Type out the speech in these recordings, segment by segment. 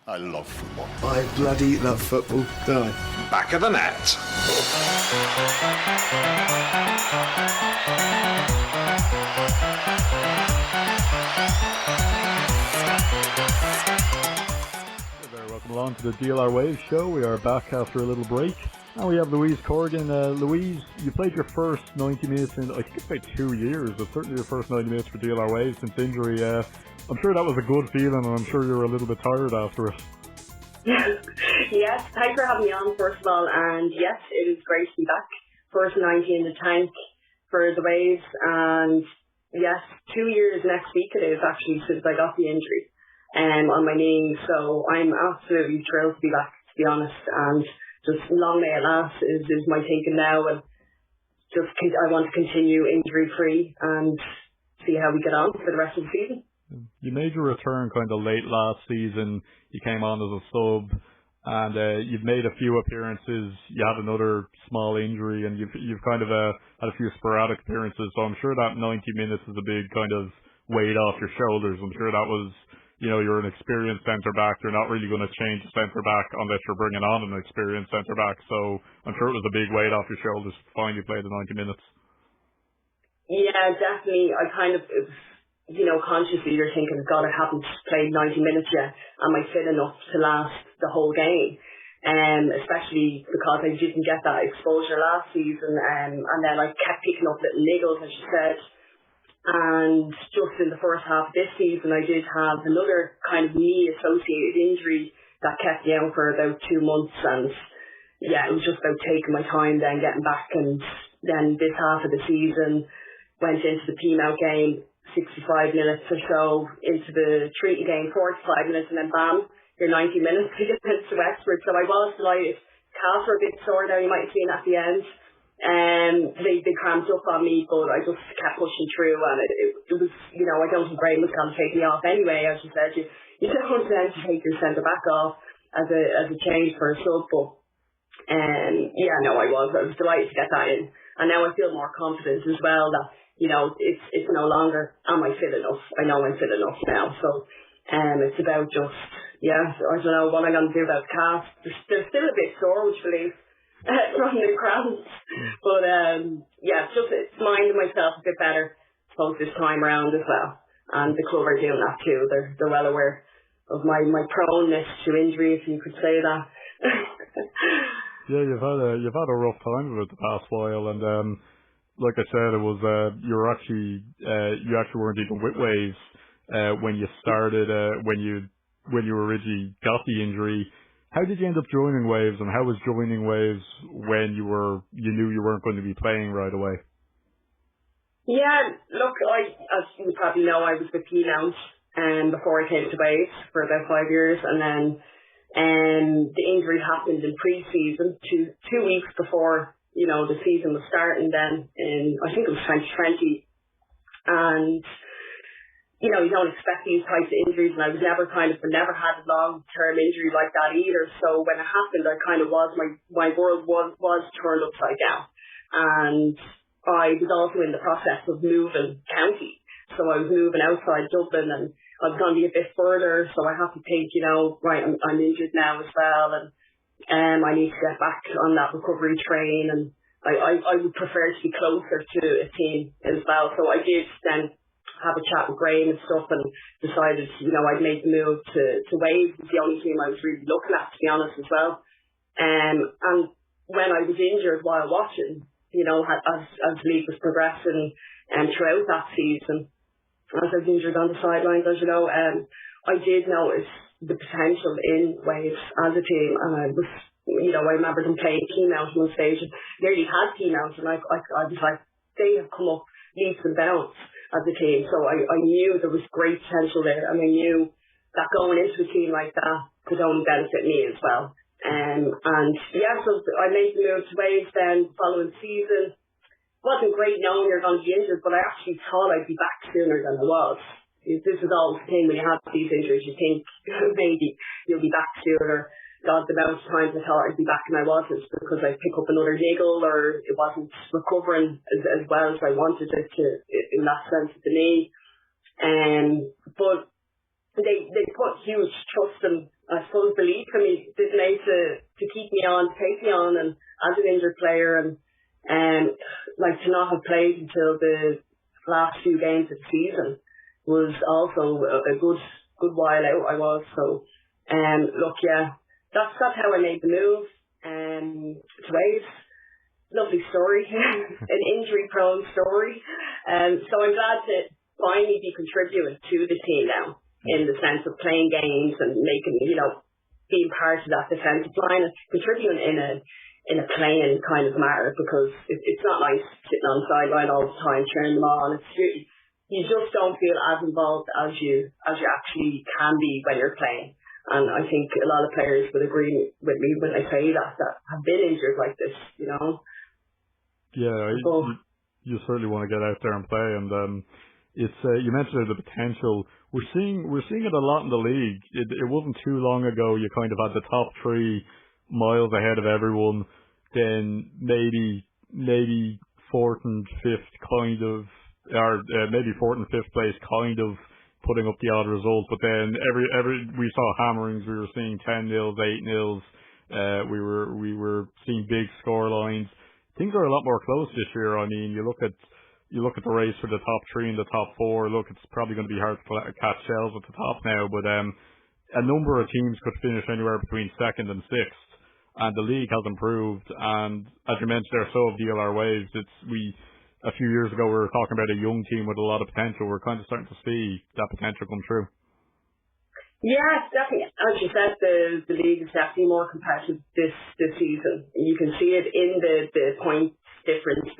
I love football. I bloody love football, don't I? Back of the net. Welcome along to the DLR Waves Show. We are back after a little break. And we have Louise Corrigan. Louise, you played your first 90 minutes in, I think it's about 2 years. It's certainly your first 90 minutes for DLR Waves since injury. I'm sure that was a good feeling, and I'm sure you were a little bit tired after it. Yes, thanks for having me on, first of all. And yes, it is great to be back. First 90 in the tank for the Waves. And yes, 2 years next week it is actually since I got the injury on my knee. So I'm absolutely thrilled to be back, to be honest. And just long may it last is my thinking now. And I want to continue injury-free and see how we get on for the rest of the season. You made your return kind of late last season. You came on as a sub, and you've made a few appearances. You had another small injury, and you've kind of had a few sporadic appearances. So I'm sure that 90 minutes is a big kind of weight off your shoulders. I'm sure that was, you're an experienced centre back. You're not really going to change the centre back unless you're bringing on an experienced centre back. So I'm sure it was a big weight off your shoulders to finally play the 90 minutes. Yeah, definitely. I kind of, consciously you're thinking, God, I haven't played 90 minutes yet. Am I fit enough to last the whole game? Especially because I didn't get that exposure last season. And then I kept picking up little niggles, as you said. And just in the first half of this season, I did have another kind of knee-associated injury that kept me out for about 2 months. And yeah, it was just about taking my time then getting back. And then this half of the season went into the P-Mount game, 65 minutes or so, into the treaty game, 45 minutes, and then bam, you're 90 minutes to get to Wexford. So I was delighted. Calves were a bit sore there, you might have seen at the end. They cramped up on me, but I just kept pushing through, and it was, I don't think Graham was going to take me off anyway. As you said, you don't tend to take your centre back off as a change for a sub, but I was delighted to get that in, and now I feel more confident as well that it's no longer am I fit enough. I know I'm fit enough now, so it's about just I don't know what I'm going to do about the calf. They're still a bit sore, would you believe, from the cramps, but it's minding myself a bit better, I suppose, this time around as well. And the club are doing that too. They're well aware of my proneness to injury, if you could say that. Yeah, you've had a rough time of it the past while, and like I said, it was you actually weren't even with Waves when you started when you originally got the injury. How did you end up joining Waves, and how was joining Waves when you knew you weren't going to be playing right away? Yeah, look, as you probably know, I was with P-Mount before I came to Waves for about 5 years, and then the injury happened in pre-season, 2 weeks before the season was starting then I think it was 2020. And, you don't expect these types of injuries, and I was never had a long-term injury like that either. So when it happened, I kind of my world was turned upside down. And I was also in the process of moving county. So I was moving outside Dublin, and I was going to be a bit further. So I have to think, right, I'm injured now as well. And I need to get back on that recovery train, and I would prefer to be closer to a team as well. So I did then have a chat with Graham and stuff, and decided, I'd make the move to Waves. It's the only team I was really looking at, to be honest, as well. And when I was injured while watching, as the league was progressing and throughout that season, as I was injured on the sidelines, as I did notice the potential in Waves as a team, and I was, I remember them playing P-Mount on one stage, and nearly had P-Mount, and I was like, they have come up leaps and bounds as a team, so I knew there was great potential there, and I knew that going into a team like that could only benefit me as well. So I made the move to Waves then following season. It wasn't great knowing you're going to be injured, but I actually thought I'd be back sooner than I was. This is always the thing when you have these injuries, you think maybe you'll be back sooner. God, the amount of times I thought I'd be back and I wasn't, because I pick up another niggle, or it wasn't recovering as well as I wanted it to, in that sense, of the knee. But they put huge trust in I suppose, belief in me, didn't they, to keep me on, to take me on, and as an injured player, and like to not have played until the last few games of the season was also a good while out. I was so. Look, yeah, that's how I made the move. To Waves, lovely story, an injury-prone story. So I'm glad to finally be contributing to the team now, in the sense of playing games and making, being part of that defensive line and contributing in a playing kind of matter, because it's not nice sitting on the sideline all the time cheering them on. You just don't feel as involved as you actually can be when you're playing. And I think a lot of players would agree with me when I say that have been injured like this, Yeah, you certainly want to get out there and play, and it's you mentioned the potential. We're seeing it a lot in the league. It wasn't too long ago you kind of had the top three miles ahead of everyone, then maybe fourth and fifth kind of, or maybe fourth and fifth place kind of putting up the odd result, but then every we saw hammerings. We were seeing 10-0s, 8-0s. We were seeing big score lines. Things are a lot more close this year. I mean, you look at the race for the top three and the top four. Look, it's probably going to be hard to catch Shells at the top now, but a number of teams could finish anywhere between second and sixth, and the league has improved. And as you mentioned there, so have DLR Waves. A few years ago, we were talking about a young team with a lot of potential. We're kind of starting to see that potential come true. Yeah, definitely. As you said, the league is definitely more competitive this season. You can see it in the point difference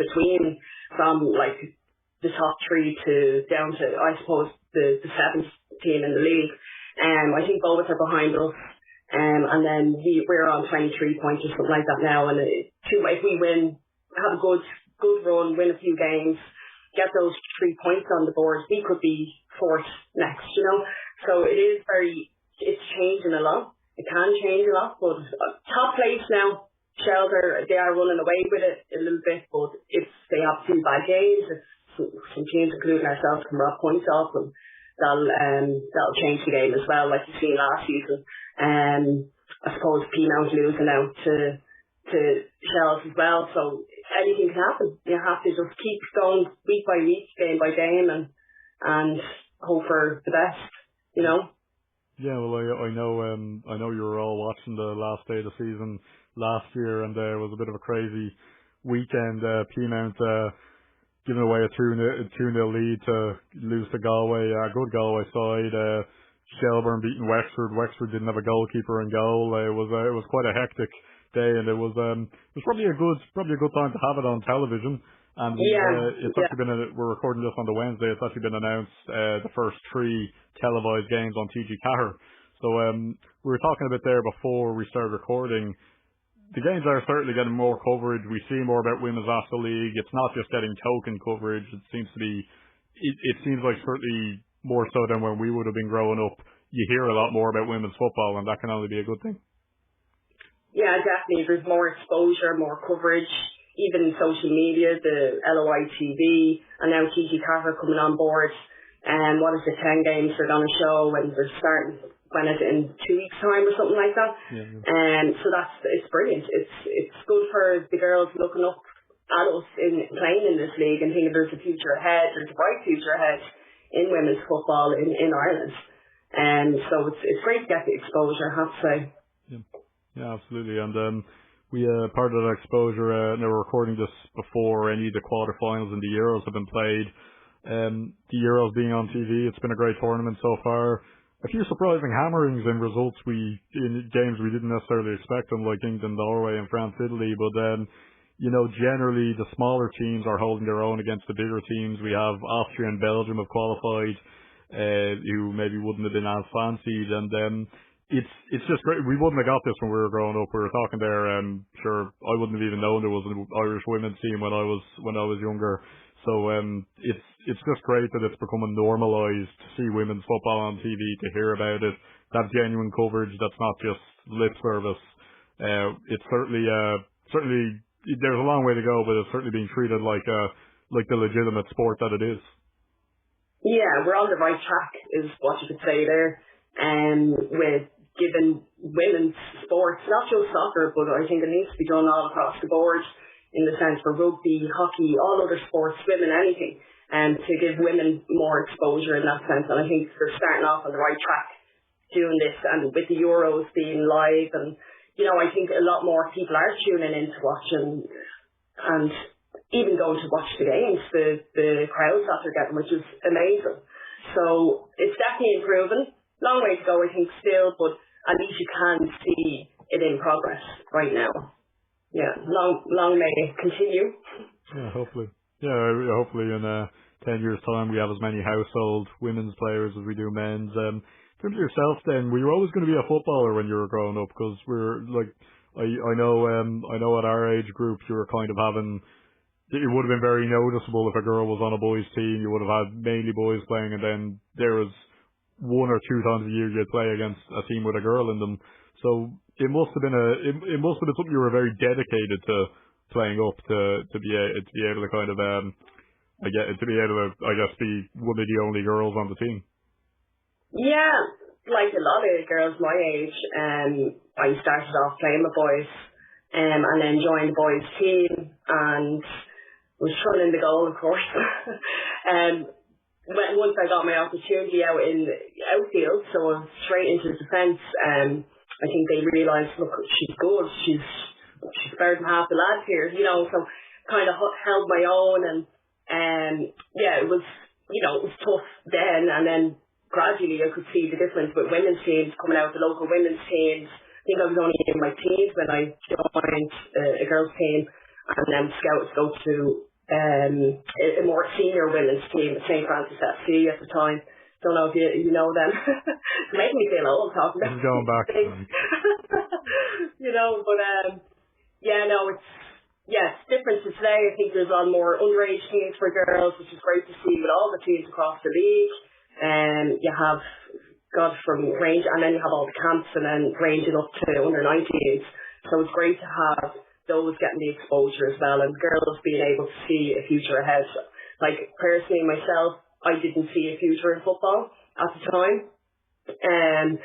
from like the top three to down to, I suppose, the seventh team in the league. I think both are behind us. And then we're on 23 points or something like that now. And if we win, have a good run, win a few games, get those 3 points on the board, we could be fourth next, So it's changing a lot. It can change a lot, but top place now, Shells they are running away with it a little bit, but if they have 2 bad games, if some teams, including ourselves, can rob points off them, that'll change the game as well, like you've seen last season. I suppose P-Mount losing out to Shells as well, so anything can happen. You have to just keep going week by week, game by game, and hope for the best, Yeah, well, I know you were all watching the last day of the season last year, and it was a bit of a crazy weekend. P-Mount giving away a 2-0 lead to lose to Galway, a good Galway side. Shelburne beating Wexford. Wexford didn't have a goalkeeper in goal. It was quite a hectic day, and it was probably a good time to have it on television. And it's actually been we're recording this on the Wednesday. It's actually been announced the first 3 televised games on TG Cahir. So we were talking a bit there before we started recording. The games are certainly getting more coverage. We see more about women's national league. It's not just getting token coverage. It seems to be. It seems like certainly more so than when we would have been growing up. You hear a lot more about women's football, and that can only be a good thing. Yeah, definitely. There's more exposure, more coverage, even in social media, the LOI TV, and now TG Cahir coming on board. And what is the 10 games they're going to show when they're starting? When is it, in 2 weeks' time or something like that? Yeah. So it's brilliant. It's good for the girls looking up at us in playing in this league and thinking there's a future ahead, there's a bright future ahead in women's football in Ireland. And so it's great to get the exposure, I have to say. Yeah, absolutely. And we part of that exposure, they were recording this before any of the quarterfinals and the Euros have been played. The Euros being on TV, it's been a great tournament so far. A few surprising hammerings and results in games we didn't necessarily expect them, like England, Norway, and France, Italy. But generally the smaller teams are holding their own against the bigger teams. We have Austria and Belgium have qualified, who maybe wouldn't have been as fancied, and it's just great. We wouldn't have got this when we were growing up. We were talking there, sure, I wouldn't have even known there was an Irish women's team when I was younger. So it's just great that it's becoming normalised to see women's football on TV, to hear about it, to have genuine coverage that's not just lip service. It's certainly there's a long way to go, but it's certainly being treated like the legitimate sport that it is. Yeah, we're on the right track, is what you could say there. With given women's sports, not just soccer, but I think it needs to be done all across the board in the sense for rugby, hockey, all other sports, swimming, anything, and to give women more exposure in that sense. And I think they're starting off on the right track doing this, and with the Euros being live, and I think a lot more people are tuning in to watch and even going to watch the games, the crowds that they're getting, which is amazing. So it's definitely improving. Long way to go, I think, still, but at least you can see it in progress right now. Yeah, long may it continue. Yeah, hopefully. Yeah, hopefully in 10 years' time we have as many household women's players as we do men's. In terms of yourself then, were you always going to be a footballer when you were growing up? Because we're like, I know at our age group you were kind of having, it would have been very noticeable if a girl was on a boys' team. You would have had mainly boys playing, and then there was 1 or 2 times a year you'd play against a team with a girl in them. So it must have been something you were very dedicated to playing up to be able to kind of I guess be one of the only girls on the team. Yeah, like a lot of girls my age, I started off playing with boys, and then joined the boys team and was running the goal, of course. Once I got my opportunity out in outfield, so I was straight into defence. I think they realised, look, she's good. She's better than half the lads here, So kind of held my own, and it was tough then, and then gradually I could see the difference with women's teams coming out, the local women's teams. I think I was only in my teens when I joined a girls' team, and then scouts go to a more senior women's team at St. Francis FC at the time. Don't know if you know them. It's making me feel old talking about it. Going back. It's different to today. I think there's a lot more underage teams for girls, which is great to see with all the teams across the league. You have from range, and then you have all the camps, and then ranging up to under 19s. So it's great to have those getting the exposure as well, and girls being able to see a future ahead. Like personally myself, I didn't see a future in football at the time, and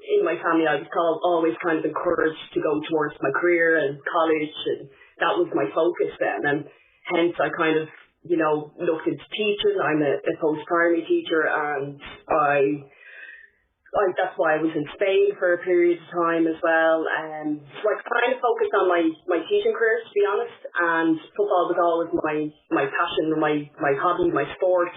in my family I was always kind of encouraged to go towards my career and college, and that was my focus then, and hence I kind of looked into teaching. I'm a post-primary teacher, and that's why I was in Spain for a period of time as well. So I kind of focused on my teaching career, to be honest, and football was always my passion, my hobby, my sport,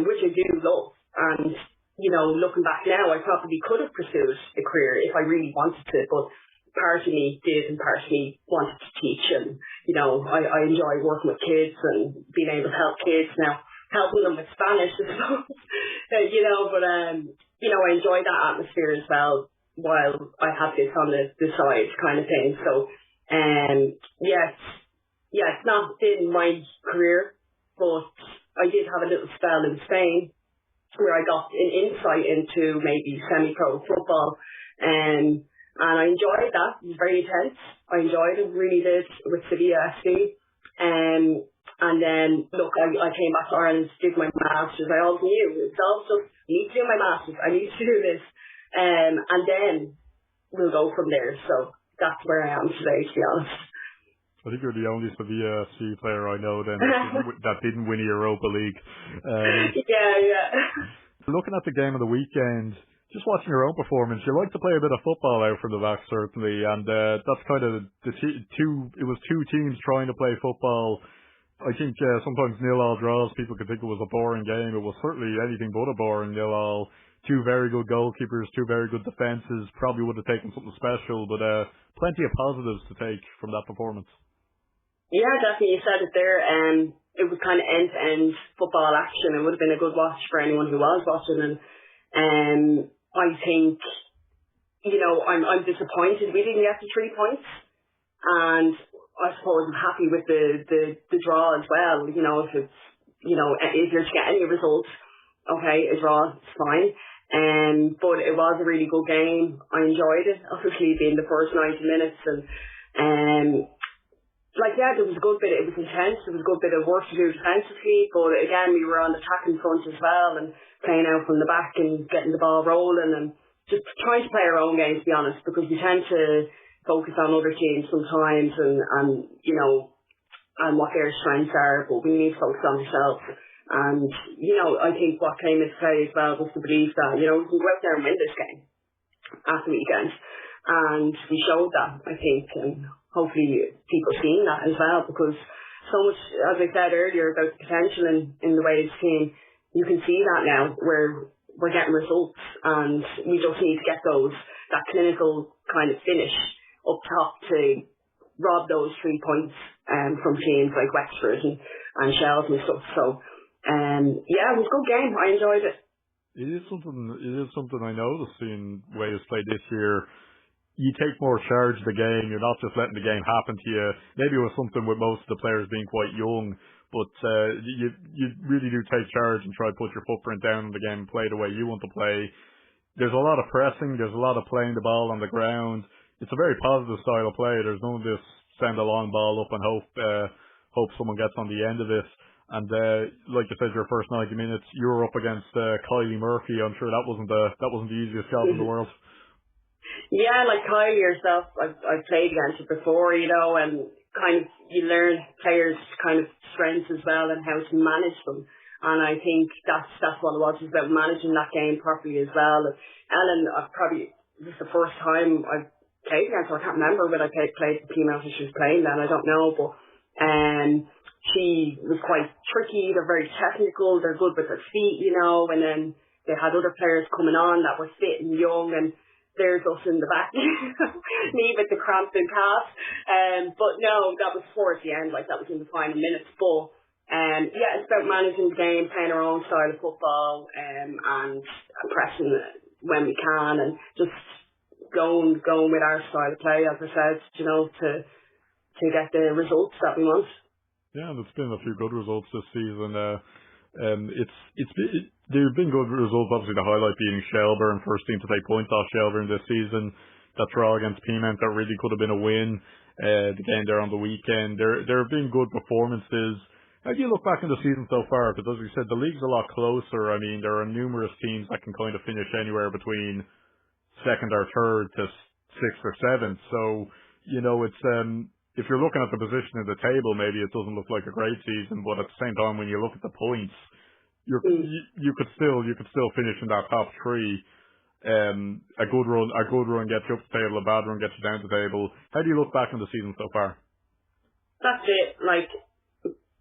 which I do love. And, looking back now, I probably could have pursued a career if I really wanted to, but part of me did and part of me wanted to teach. And, I enjoy working with kids and being able to help kids now, helping them with Spanish, I suppose, I enjoy that atmosphere as well while I have this on the side kind of thing. So, it's not been my career, but I did have a little spell in Spain where I got an insight into maybe semi-pro football, and I enjoyed that. It was very intense. I enjoyed it, really did, with Sevilla FC. And then, look, I came back to Ireland to do my Masters. I always knew, it's all just, I need to do my Masters, I need to do this. And then we'll go from there. So that's where I am today, to be honest. I think you're the only Sevilla FC player I know then that didn't win a Europa League. Yeah. Looking at the game of the weekend, just watching your own performance, you like to play a bit of football out from the back, certainly, and that's kind of it was 2 teams trying to play football. I think sometimes 0-0 draws, people could think it was a boring game. It was certainly anything but a boring 0-0. 2 very good goalkeepers, 2 very good defences, probably would have taken something special, but plenty of positives to take from that performance. Yeah, definitely, you said it there. It was kind of end-to-end football action. It would have been a good watch for anyone who was watching, and I think, I'm disappointed we didn't get the 3 points, and I suppose I'm happy with the draw as well. If it's, if you're to get any results, okay, a draw is fine. But it was a really good game. I enjoyed it, obviously being the first 90 minutes, and there was a good bit. It was intense. There was a good bit of work to do defensively, but again, we were on the attacking front as well, and playing out from the back and getting the ball rolling, and just trying to play our own game, to be honest, because we tend to focus on other teams sometimes and you know, and what their strengths are, but we need to focus on ourselves. And, you know, I think what came into play as well was the belief that, you know, we can go out there and win this game at the weekend. And we showed that, I think, and hopefully people seeing that as well, because so much, as I said earlier, about the potential in the Waves team, you can see that now where we're getting results, and we just need to get that clinical kind of finish up top to rob those 3 points from teams like Wexford and Shells and stuff. So, yeah, it was a good game. I enjoyed it. It is something I noticed in Waves play this year. You take more charge of the game. You're not just letting the game happen to you. Maybe it was something with most of the players being quite young, but you really do take charge and try to put your footprint down in the game and play the way you want to play. There's a lot of pressing. There's a lot of playing the ball on the ground. It's a very positive style of play. There's none of this send a long ball up and hope someone gets on the end of it. And like you said, your first 90 minutes, you were up against Kylie Murphy. I'm sure that wasn't the easiest job in the world. Yeah, like Kylie herself, I've played against her before, you know, and kind of you learn players' kind of strengths as well and how to manage them. And I think that's what it was about managing that game properly as well. Ellen, this is the first time I've played against her. I can't remember when I played the team after she was playing then, I don't know, but she was quite tricky. They're very technical, they're good with their feet, you know, and then they had other players coming on that were fit and young, and there's us in the back, me with the cramped and calf. But no, that was towards the end, like that was in the final minutes. But yeah, it's about managing the game, playing our own style of football, and pressing when we can, and just going with our style of play, as I said, you know, to get the results that we want. Yeah, and it's been a few good results this season. There have been good results. Obviously, the highlight being Shelburne, first team to take points off Shelburne this season. That draw against Peamount, that really could have been a win. The game there on the weekend. There have been good performances. How do you look back in the season so far? Because as we said, the league's a lot closer. I mean, there are numerous teams that can kind of finish anywhere between second or third to sixth or seventh. So, you know, it's if you're looking at the position of the table, maybe it doesn't look like a great season, but at the same time, when you look at the points, you could still finish in that top three. A good run gets you up the table, a bad run gets you down the table. How do you look back on the season so far? That's it. Like,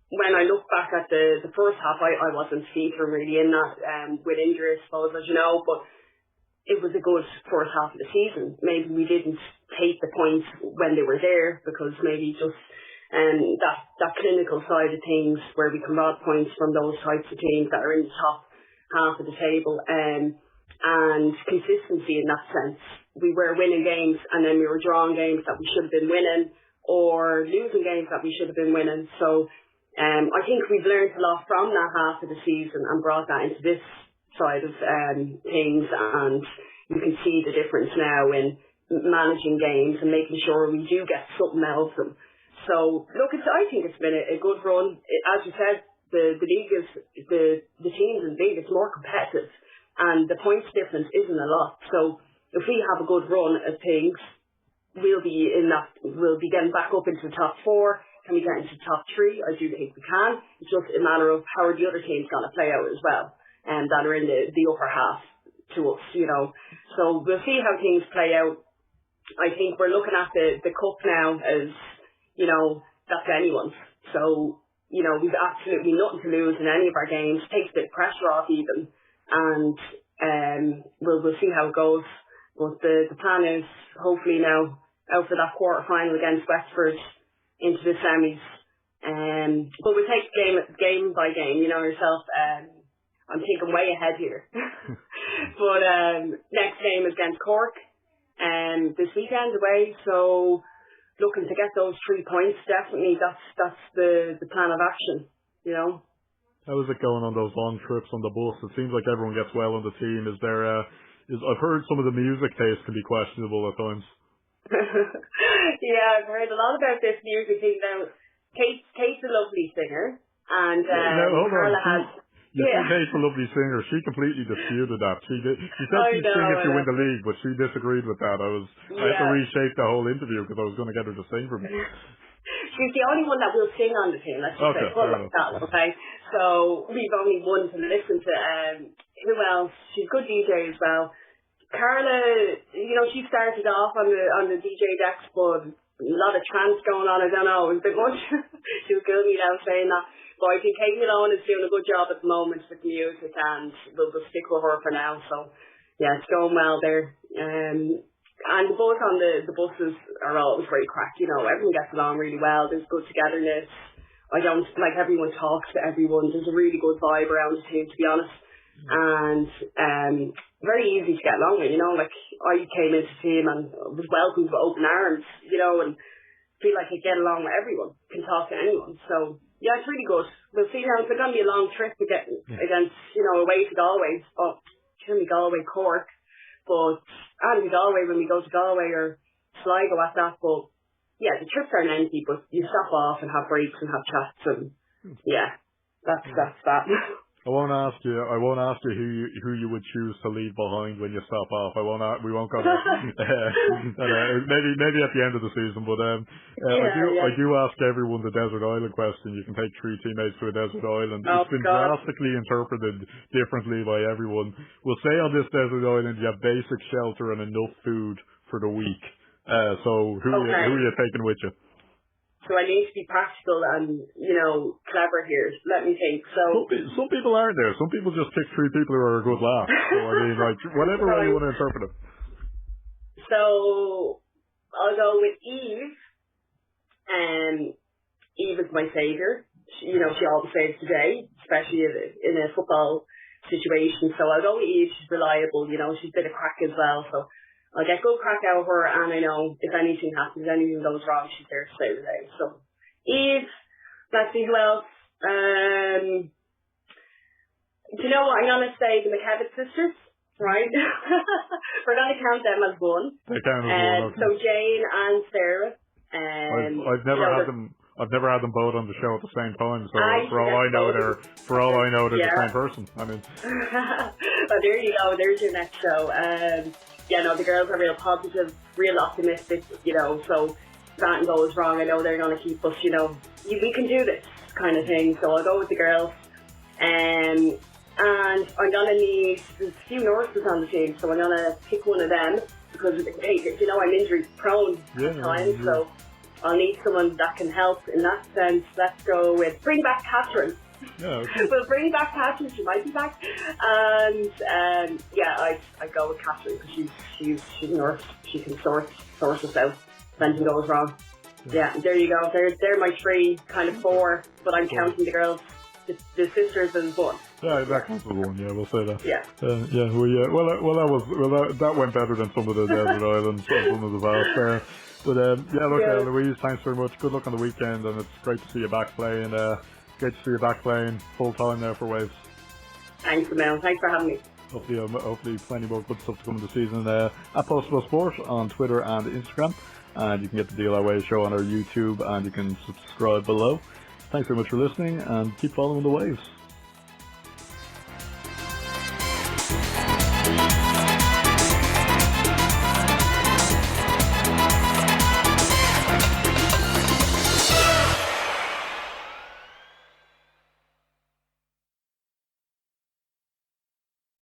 when I look back at the first half, I wasn't featured really in that with injuries, I suppose, as you know, but it was a good first half of the season. Maybe we didn't take the points when they were there because maybe just that clinical side of things where we can rob points from those types of teams that are in the top half of the table, and consistency in that sense. We were winning games and then we were drawing games that we should have been winning, or losing games that we should have been winning. So I think we've learned a lot from that half of the season and brought that into this side of things, and you can see the difference now in managing games and making sure we do get something out of them. So look, I think it's been a good run. As you said, the league is the teams in the league is more competitive, and the points difference isn't a lot. So if we have a good run at things, we'll be getting back up into the top four. Can we get into the top three? I do think we can. It's just a matter of how are the other teams going to play out as well, and that are in the upper half to us, you know. So we'll see how things play out. I think we're looking at the cup now as, you know, that's anyone's. So, you know, we've absolutely nothing to lose in any of our games. Takes a bit of pressure off even, and we'll see how it goes. But the plan is hopefully now out for that quarter final against Wexford into the semis. But we take game by game, you know yourself. I'm thinking way ahead here. But next game is against Cork this weekend away. So looking to get those 3 points, definitely that's the plan of action, you know. How is it going on those long trips on the bus? It seems like everyone gets well on the team. I've heard some of the music taste can be questionable at times. Yeah, I've heard a lot about this music thing now. Kate's a lovely singer, and Carla has. you see Kate's a lovely singer. She completely disputed that. She said she'd sing if you win the league, but she disagreed with that. I had to reshape the whole interview because I was going to get her to sing for me. She's the only one that will sing on the team. Let's just say that, okay? So we've only one to listen to. Who else? She's a good DJ as well. Carla, she started off on the DJ decks, but a lot of trance going on. I don't know, it was a bit much. She was good me now saying that. But I think Kate Malone is doing a good job at the moment with music, and we'll just stick with her for now. So yeah, it's going well there. And the buzz on the buses are always very crack. Everyone gets along really well. There's good togetherness. I don't like everyone talks to everyone. There's a really good vibe around the team, to be honest. And very easy to get along with, like I came into the team and was welcomed with open arms, and feel like I get along with everyone, can talk to anyone. So yeah, it's really good. We'll see how it's going to be a long trip against, away to Galway. Oh, Galway, Cork, but and to Galway when we go to Galway or Sligo at that. But yeah, the trips aren't empty, but you stop off and have breaks and have chats, and yeah, that's that. I won't ask you who you would choose to leave behind when you stop off. We won't go there. maybe at the end of the season, but I do ask everyone the desert island question. You can take 3 teammates to a desert island. It's been drastically interpreted differently by everyone. We'll say on this desert island you have basic shelter and enough food for the week. So who are you taking with you? So I need to be practical and, clever here. Let me think. So some people aren't there. Some people just pick 3 people who are a good laugh. So I mean, whatever way you want to interpret it. So I'll go with Eve. Eve is my saviour. She always saves the day, especially in a football situation. So I'll go with Eve. She's reliable. She's a bit of crack as well. So I'll get good crack out of her, and I know if anything happens, anything goes wrong, she's there to save the day. So, Eve, let's see who else. Do you know what? I'm going to say the McKevitt sisters, right? We're going to count them as one. They count as one, okay. So, Jane and Sarah. I've never had them. I've never had them both on the show at the same time, so for all I know, they're the same person. I mean, well, there you go. There's your next show. The girls are real positive, real optimistic, so if something goes wrong, I know they're going to keep us, we can do this kind of thing. So I'll go with the girls. And I'm going to need, there's a few nurses on the team, so I'm going to pick one of them because, I'm injury prone at times, so I'll need someone that can help in that sense. Let's go with, bring back Catherine. Yeah, okay. We'll bring back Catherine. She might be back, and I go with Catherine because she's a nurse. She can sort us out if anything goes wrong. Yeah, there you go. They're my 3, kind of 4, but I'm counting the girls, the sisters as one. Yeah, that counts as one. Yeah, we'll say that. Yeah. That went better than some of the desert islands, some of the vast there. But Louise, thanks very much. Good luck on the weekend, and it's great to see you back playing. Great to see you back playing full time there for Waves. Thanks, Mel. Thanks for having me. Hopefully plenty more good stuff to come in the season. At @PostFlowSport on Twitter and Instagram. And you can get the DLR Waves Show on our YouTube, and you can subscribe below. Thanks very much for listening, and keep following the Waves.